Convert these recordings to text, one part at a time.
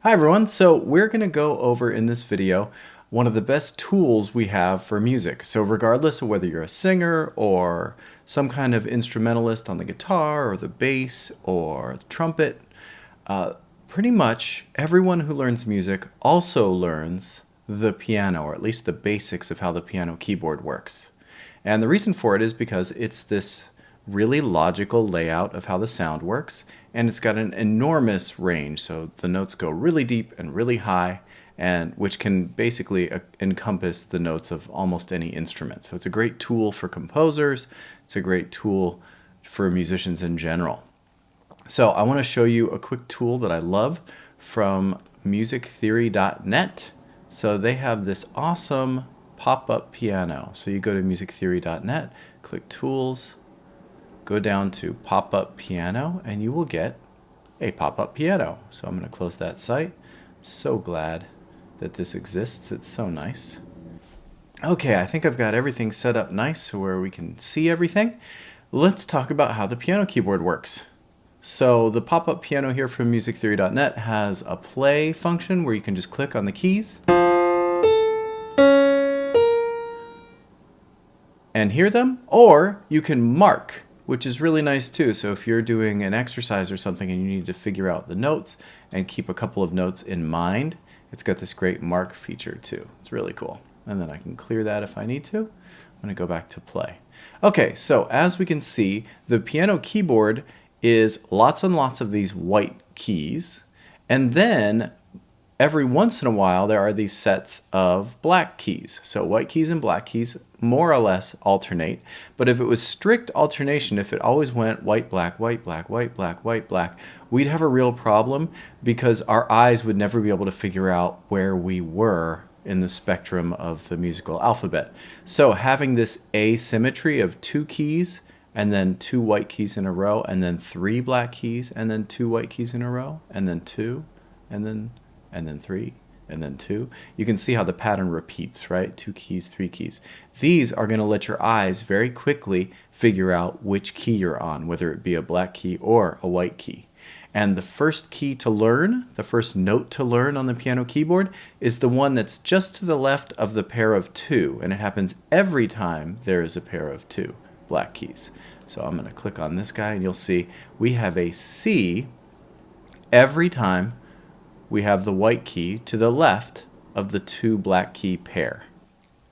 Hi everyone, so we're going to go over in this video one of the best tools we have for music. So regardless of whether you're a singer or some kind of instrumentalist on the guitar or the bass or the trumpet, pretty much everyone who learns music also learns the piano, or at least the basics of how the piano keyboard works. And the reason for it is because it's this really logical layout of how the sound works, and it's got an enormous range, so the notes go really deep and really high, and which can basically encompass the notes of almost any instrument. So it's a great tool for composers, it's a great tool for musicians in general. So I want to show you a quick tool that I love from musictheory.net. So they have this awesome pop-up piano. So you go to musictheory.net, click Tools, go down to Pop-Up Piano, and you will get a pop-up piano. So I'm going to close that site. So glad that this exists. It's so nice. Okay, I think I've got everything set up nice so where we can see everything. Let's talk about how the piano keyboard works. So the pop-up piano here from musictheory.net has a play function where you can just click on the keys and hear them, or you can mark, which is really nice too. So if you're doing an exercise or something and you need to figure out the notes and keep a couple of notes in mind, it's got this great mark feature too. It's really cool. And then I can clear that if I need to. I'm going to go back to play. Okay, so as we can see, the piano keyboard is lots and lots of these white keys, and then every once in a while there are these sets of black keys. So white keys and black keys more or less alternate, but if it was strict alternation, if it always went white, black, white, black, white, black, white, black, we'd have a real problem because our eyes would never be able to figure out where we were in the spectrum of the musical alphabet. So having this asymmetry of two keys and then two white keys in a row, and then three black keys, and then two white keys in a row, and then two, and then three, and then two. You can see how the pattern repeats, right? Two keys, three keys. These are going to let your eyes very quickly figure out which key you're on, whether it be a black key or a white key. And the first key to learn, the first note to learn on the piano keyboard is the one that's just to the left of the pair of two, and it happens every time there is a pair of two black keys. So I'm going to click on this guy and you'll see we have a C every time we have the white key to the left of the two black key pair.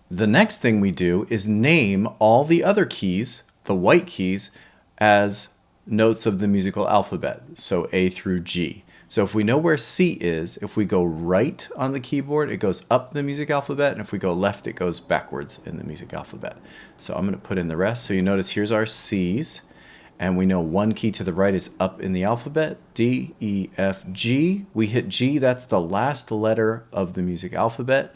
The next thing we do is name all the other keys, the white keys, as notes of the musical alphabet, so A through G. So if we know where C is, if we go right on the keyboard, it goes up the music alphabet, and if we go left, it goes backwards in the music alphabet. So I'm going to put in the rest. So you notice here's our C's, and we know one key to the right is up in the alphabet, D, E, F, G. We hit G, that's the last letter of the music alphabet,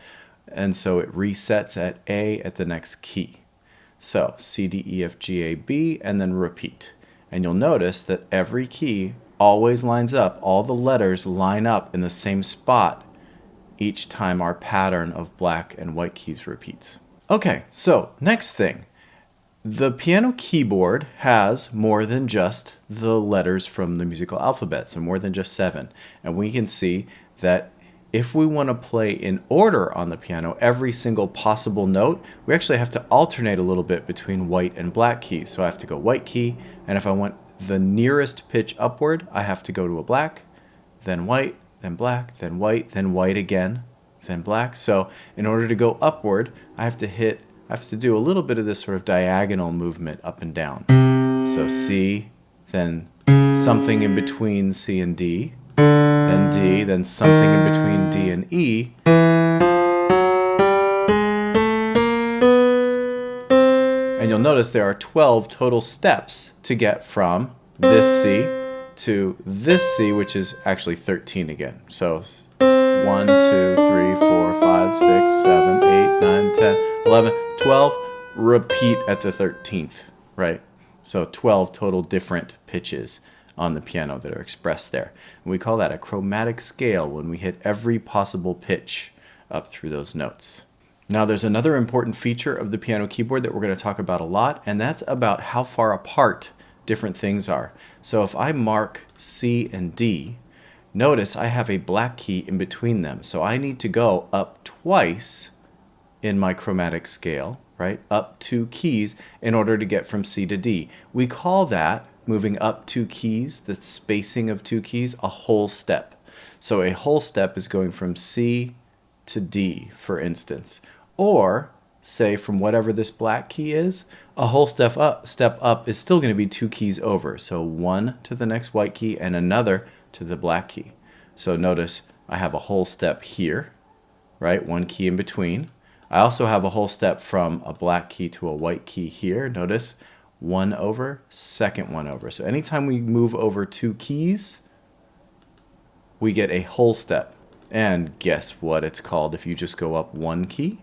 and so it resets at A at the next key. So C, D, E, F, G, A, B, and then repeat. And you'll notice that every key always lines up, all the letters line up in the same spot each time our pattern of black and white keys repeats. Okay, so next thing. The piano keyboard has more than just the letters from the musical alphabet, so more than just 7. And we can see that if we want to play in order on the piano, every single possible note, we actually have to alternate a little bit between white and black keys. So I have to go white key, and if I want the nearest pitch upward, I have to go to a black, then white, then black, then white again, then black. So in order to go upward, I have to do a little bit of this sort of diagonal movement up and down. So C, then something in between C and D, then D, then something in between D and E, and you'll notice there are 12 total steps to get from this C to this C, which is actually 13 again. So 1, 2, 3, 4, 5, 6, 7, 8, 9, 10, 11, 12, repeat at the 13th, right? So 12 total different pitches on the piano that are expressed there. And we call that a chromatic scale when we hit every possible pitch up through those notes. Now there's another important feature of the piano keyboard that we're going to talk about a lot, and that's about how far apart different things are. So if I mark C and D, notice I have a black key in between them. So I need to go up twice in my chromatic scale, right? Up 2 keys in order to get from C to D. We call that, moving up 2 keys, the spacing of 2 keys, a whole step. So a whole step is going from C to D, for instance. Or, say from whatever this black key is, a whole step up is still going to be 2 keys over. So one to the next white key and another to the black key. So notice I have a whole step here, right? 1 key in between. I also have a whole step from a black key to a white key here. Notice 1 over, second 1 over. So anytime we move over 2 keys, we get a whole step. And guess what it's called if you just go up 1 key?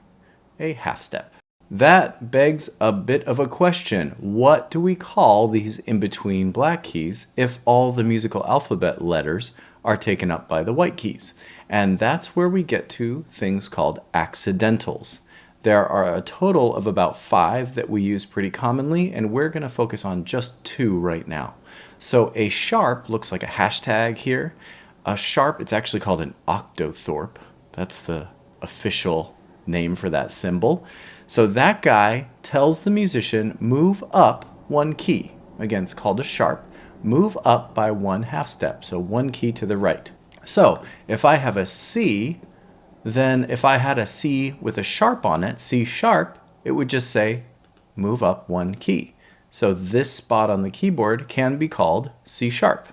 A half step. That begs a bit of a question. What do we call these in-between black keys if all the musical alphabet letters are taken up by the white keys? And that's where we get to things called accidentals. There are a total of about 5 that we use pretty commonly, and we're going to focus on just 2 right now. So a sharp looks like a hashtag here. A sharp, it's actually called an octothorpe. That's the official name for that symbol. So that guy tells the musician, move up 1 key. Again, it's called a sharp. Move up by 1 half step, so 1 key to the right. So if I have a C, then if I had a C with a sharp on it, C sharp, it would just say move up 1 key. So this spot on the keyboard can be called C sharp.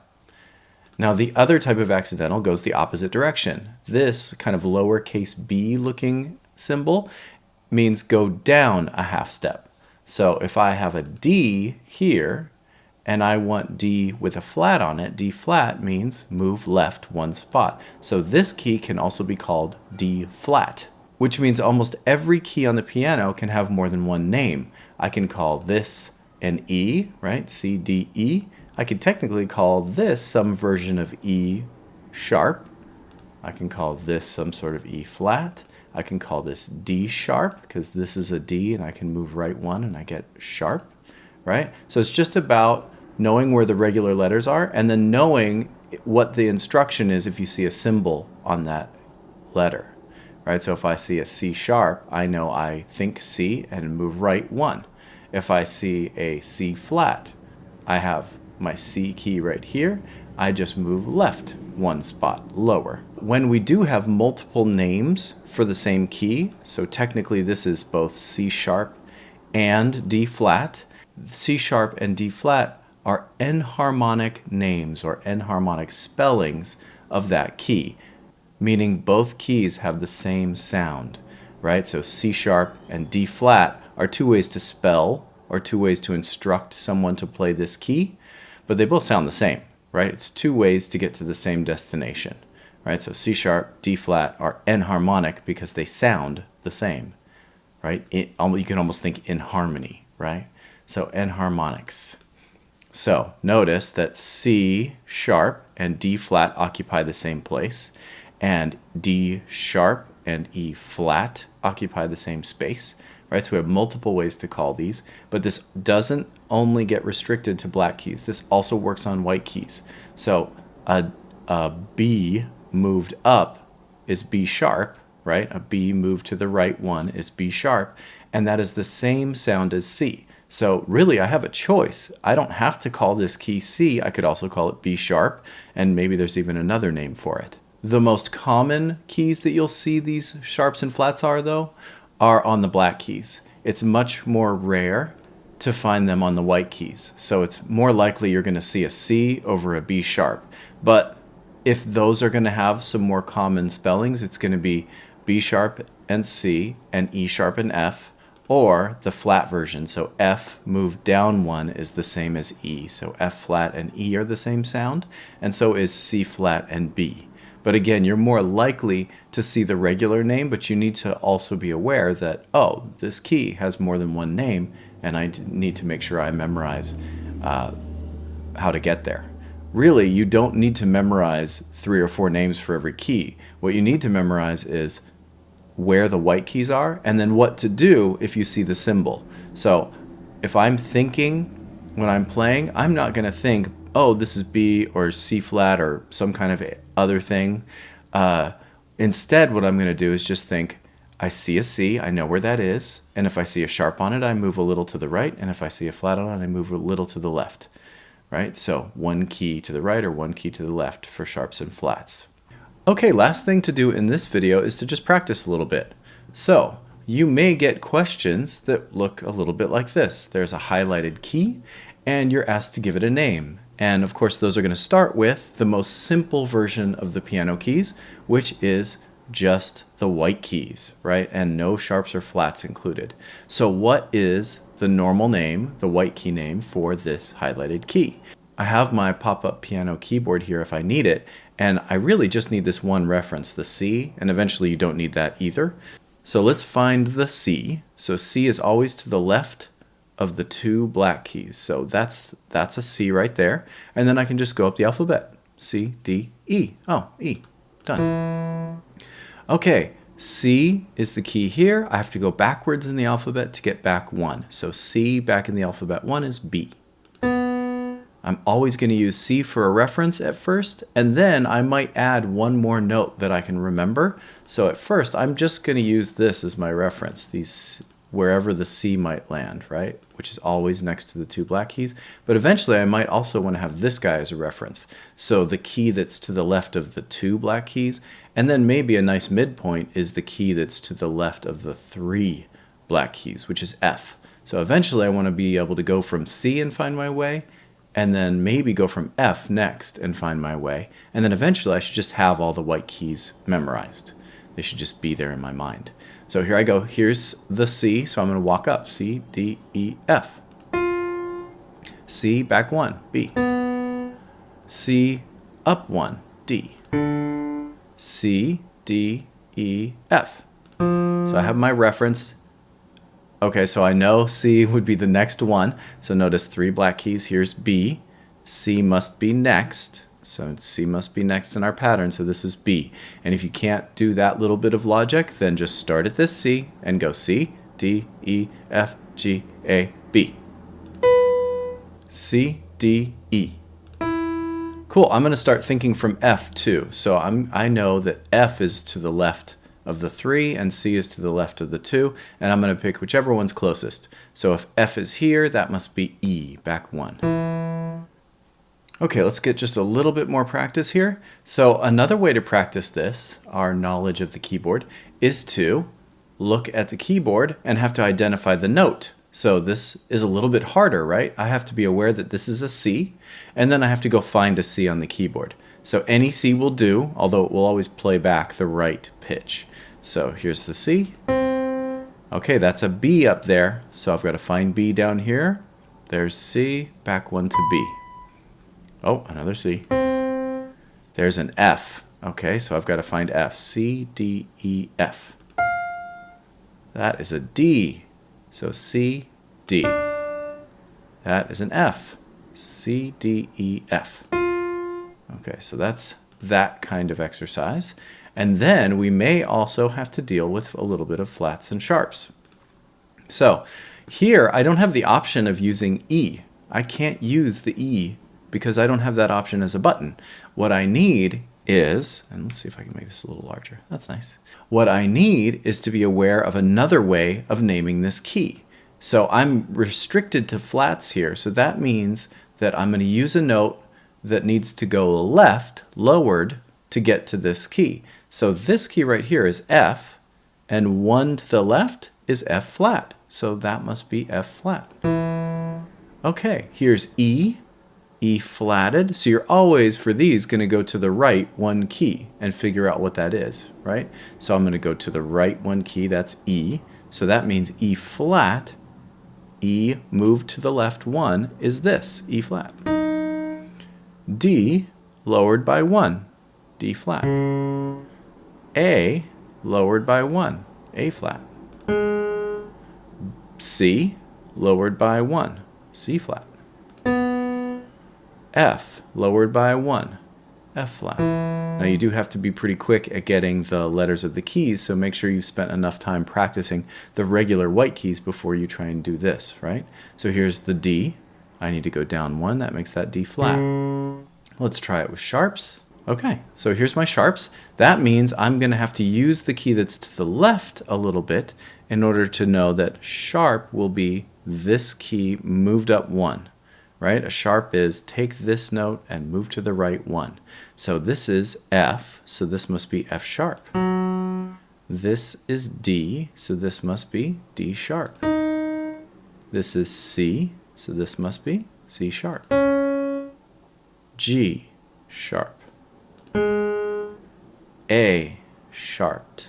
Now the other type of accidental goes the opposite direction. This kind of lowercase b looking symbol means go down a half step. So if I have a D here and I want D with a flat on it, D flat means move left 1 spot. So this key can also be called D flat, which means almost every key on the piano can have more than 1 name. I can call this an E, right? C, D, E. I could technically call this some version of E sharp. I can call this some sort of E flat. I can call this D sharp because this is a D and I can move right 1 and I get sharp, right? So it's just about knowing where the regular letters are and then knowing what the instruction is if you see a symbol on that letter, right? So if I see a C sharp, I know I think C and move right 1. If I see a C flat, I have my C key right here. I just move left 1 spot lower. When we do have multiple names for the same key, so technically this is both C sharp and D flat, C sharp and D flat are enharmonic names or enharmonic spellings of that key, meaning both keys have the same sound, right? So C sharp and D flat are 2 ways to spell or 2 ways to instruct someone to play this key, but they both sound the same, right? It's 2 ways to get to the same destination, right? So C sharp, D flat are enharmonic because they sound the same, right? You can almost think in harmony, right? So enharmonics. So notice that C sharp and D flat occupy the same place, and D sharp and E flat occupy the same space, right? So we have multiple ways to call these, but this doesn't only get restricted to black keys. This also works on white keys. So a B moved up is B sharp, right? A B moved to the right 1 is B sharp, and that is the same sound as C. So really I have a choice. I don't have to call this key C. I could also call it B sharp, and maybe there's even another name for it. The most common keys that you'll see these sharps and flats are, though, are on the black keys. It's much more rare to find them on the white keys. So it's more likely you're going to see a C over a B sharp. But if those are going to have some more common spellings, it's going to be B sharp and C and E sharp and F, or the flat version. So F moved down 1 is the same as E. So F flat and E are the same sound, and so is C flat and B. But again, you're more likely to see the regular name, but you need to also be aware that, oh, this key has more than 1 name, and I need to make sure I memorize how to get there. Really, you don't need to memorize 3 or 4 names for every key. What you need to memorize is where the white keys are, and then what to do if you see the symbol. So if I'm thinking when I'm playing, I'm not going to think oh, this is B or C flat or some kind of other thing. Instead, what I'm going to do is just think, I see a C, I know where that is, and if I see a sharp on it, I move a little to the right, and if I see a flat on it, I move a little to the left, right? So one key to the right or one key to the left for sharps and flats. Okay, last thing to do in this video is to just practice a little bit. So you may get questions that look a little bit like this. There's a highlighted key, and you're asked to give it a name. And of course, those are going to start with the most simple version of the piano keys, which is just the white keys, right? And no sharps or flats included. So what is the normal name, the white key name for this highlighted key? I have my pop-up piano keyboard here if I need it, and I really just need this one reference, the C, and eventually you don't need that either. So let's find the C. So C is always to the left of the two black keys. So that's a C right there. And then I can just go up the alphabet. C, D, E. Oh, E. Done. Okay, C is the key here. I have to go backwards in the alphabet to get back one. So C back in the alphabet one is B. I'm always going to use C for a reference at first, and then I might add one more note that I can remember. So at first, I'm just going to use this as my reference, these wherever the C might land, right? Which is always next to the two black keys. But eventually, I might also want to have this guy as a reference. So the key that's to the left of the two black keys, and then maybe a nice midpoint is the key that's to the left of the three black keys, which is F. So eventually, I want to be able to go from C and find my way, and then maybe go from F next and find my way. And then eventually I should just have all the white keys memorized. They should just be there in my mind. So here I go. Here's the C, so I'm going to walk up. C, D, E, F. C, back one, B. C, up one, D. C, D, E, F. So I have my reference. Okay, so I know C would be the next one. So notice three black keys. Here's B. C must be next. So C must be next in our pattern. So this is B. And if you can't do that little bit of logic, then just start at this C and go C, D, E, F, G, A, B. C, D, E. Cool. I'm going to start thinking from F too. So I know that F is to the left of the three and C is to the left of the two, and I'm going to pick whichever one's closest. So if F is here, that must be E, back one. Okay, let's get just a little bit more practice here. So another way to practice this, our knowledge of the keyboard, is to look at the keyboard and have to identify the note. So this is a little bit harder, right? I have to be aware that this is a C, and then I have to go find a C on the keyboard. So any C will do, although it will always play back the right pitch. So here's the C. Okay, that's a B up there. So I've got to find B down here. There's C, back one to B. Oh, another C. There's an F. Okay, so I've got to find F. C, D, E, F. That is a D. So C, D. That is an F. C, D, E, F. Okay, so that's that kind of exercise. And then we may also have to deal with a little bit of flats and sharps. So here, I don't have the option of using E. I can't use the E because I don't have that option as a button. What I need is, and let's see if I can make this a little larger. That's nice. What I need is to be aware of another way of naming this key. So I'm restricted to flats here. So that means that I'm going to use a note that needs to go left, lowered, to get to this key. So this key right here is F, and one to the left is F flat. So that must be F flat. Okay, here's E, E flatted. So you're always, for these, going to go to the right one key and figure out what that is, right? So I'm going to go to the right one key, that's E. So that means E flat, E moved to the left one is this, E flat. D lowered by one, D flat. A lowered by one, A flat. C lowered by one, C flat. F lowered by one, F flat. Now you do have to be pretty quick at getting the letters of the keys, so make sure you've spent enough time practicing the regular white keys before you try and do this, right? So here's the D, I need to go down 1. That makes that D flat. Let's try it with sharps. Okay, so here's my sharps. That means I'm going to have to use the key that's to the left a little bit in order to know that sharp will be this key moved up 1, right? A sharp is take this note and move to the right 1. So this is F, so this must be F sharp. This is D, so this must be D sharp. This is C, so this must be C sharp. G sharp. A sharp.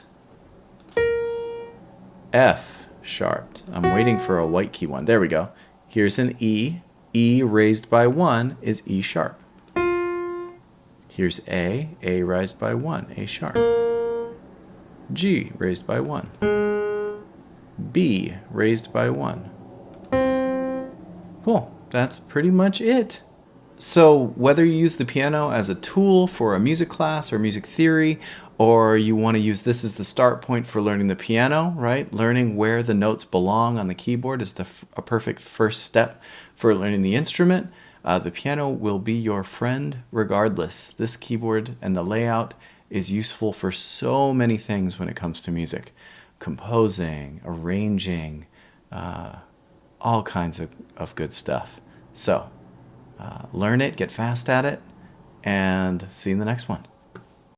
F sharp. I'm waiting for a white key one. There we go. Here's an E. E raised by 1 is E sharp. Here's A. A raised by 1, A sharp. G raised by 1. B raised by 1. Cool. That's pretty much it. So whether you use the piano as a tool for a music class or music theory, or you want to use this as the start point for learning the piano, right? Learning where the notes belong on the keyboard is a perfect first step for learning the instrument. The piano will be your friend regardless. This keyboard and the layout is useful for so many things when it comes to music. Composing, arranging, all kinds of good stuff. So learn it, get fast at it, and see you in the next one.